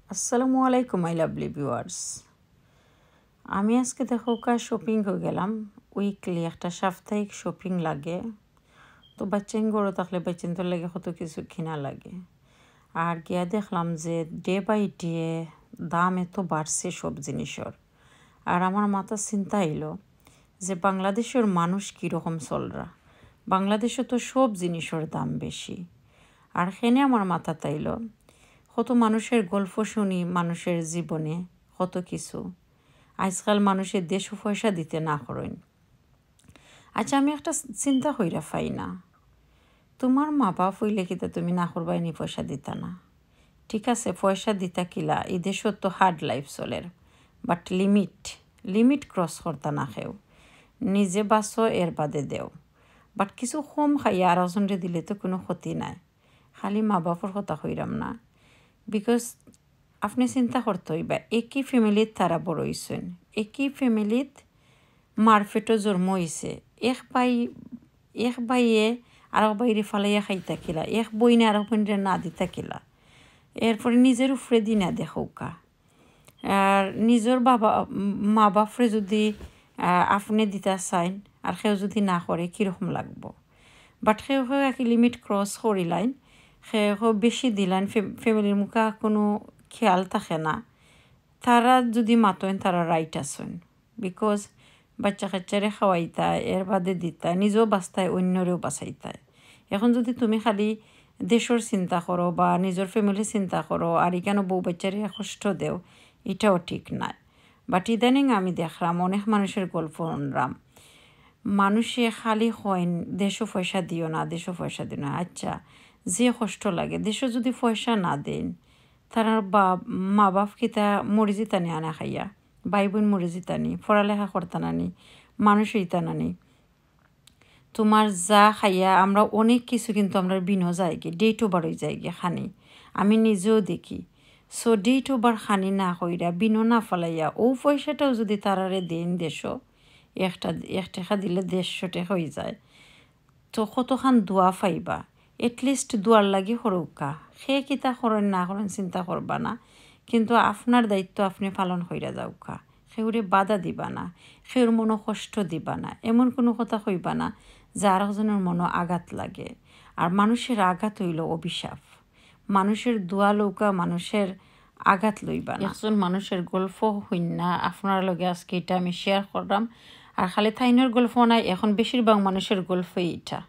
আসসালামু আলাইকুম my lovely viewers. আমি আজকে দেখো শপিং হয়ে গেলাম। উইকলি একটা সাপ্তাহিক শপিং লাগে, তো বাচ্চাইন গড়ো থাকলে বাচ্চাইনদের লাগে কত কিছু কিনা লাগে। আর গিয়া দেখলাম যে ডে বাই ডে দাম এত বাড়ছে সব জিনিসের। আর আমার মাথা চিন্তা এলো যে বাংলাদেশের মানুষ কীরকম চলরা। বাংলাদেশে তো সব জিনিসের দাম বেশি। আর সেনে আমার মাথা তাইল কত মানুষের গল্প শুনি, মানুষের জীবনে কত কিছু। আজকাল মানুষের দেশ পয়সা দিতে না করেন। আচ্ছা, আমি একটা চিন্তা কইরা পাই না, তোমার মা বাপ হইলে কিতা তুমি না করবাইনি পয়সা দিতা না? ঠিক আছে, পয়সা দিতা কিলা, এই দেশত তো হার্ড লাইফ চলের, বাট লিমিট ক্রস করতা না খেও। নিজে বাঁচো, এর বাদে দেও। বাট কিছু কম খাইয়া আর একজনরে দিলে তো কোনো ক্ষতি নাই। খালি মা বাপর কথা কইরাম না, বিকজ আপনি চিন্তা করতে হইবা একই ফ্যামিলিত তারা বড় হইছেন, একই ফ্যামিলিত মারফেটও জন্ম হয়েছে। এক বাইয়ে আরেক বাইরে ফালাইয়া খাইতা কিলা, এক বইনে আরেক বইনে না দিতা কিলা। এরপরে নিজের উপরে দি না দেখৌকা। আর নিজের মা বাপরে যদি আপনি দিতা চাইন আর সেও যদি না করে কীরকম লাগবো। বাট সেও একই লিমিট ক্রস করিলাইন, সেও বেশি দিলাইন, ফ্যামিলির মুখে কোনো খেয়াল থাকে না। তারা যদি মাতোন তারা রাইট আসেন, বিকজ বাচ্চা কাচ্চারে খাওয়াইতায়, এর বাদে দিতায়, নিজেও বাঁচতায়, অন্যরেও বাঁচাইতায়। এখন যদি তুমি খালি দেশের চিন্তা করো বা নিজের ফ্যামিলির চিন্তা করো আর এখানে বউ বাচ্চারে কষ্ট দেও, এটাও ঠিক নাই। বাট ইদানিং আমি দেখলাম অনেক মানুষের গল্প শুনলাম, মানুষে খালি হইন দেশও পয়সা দিও না, দেশও পয়সা দিও না। আচ্ছা, যে কষ্ট লাগে দেশও যদি পয়সা না দেন, তারা মা বাপ কিতা মরে যেতানি আনা খাইয়া, ভাই বোন মরে যেতানি, পড়ালেখা করতানানি, মানুষ হইতানানি। তোমার যা খাইয়া আমরা অনেক কিছু কিন্তু আমরা বিনো যাই গে, ডেট ওভার হয়ে যায় গে খানি। আমি নিজেও দেখি। সো ডেট ওভার খানি না কইরা বিনো না ফেলাইয়া ও পয়সাটাও যদি তারারে দেন দেশও, এক টাকা দিলে 150 টাকা হয়ে যায়, তো কতখান দোয়া পাইবা। এটলিস্ট দোয়ার লাগি সরৌকা। সে কিতা করেন না করেন চিন্তা করবা না, কিন্তু আপনার দায়িত্ব আপনি পালন কইরা যাওকা। সেউরে বাধা দিবা না, সেউর মনো কষ্ট দিবা না, এমন কোনো কথা কইবা না যে আর একজনের মনো আঘাত লাগে। আর মানুষের আঘাত হইল অভিশাপ। মানুষের দোয়া লৌকা, মানুষের আঘাত লইবা না। একজন মানুষের গল্প হইন না আপনার লগে আজকে এটা আমি শেয়ার করলাম। আর খালি থাইনের গল্প নাই, এখন বেশিরভাগ মানুষের গল্পই এটা।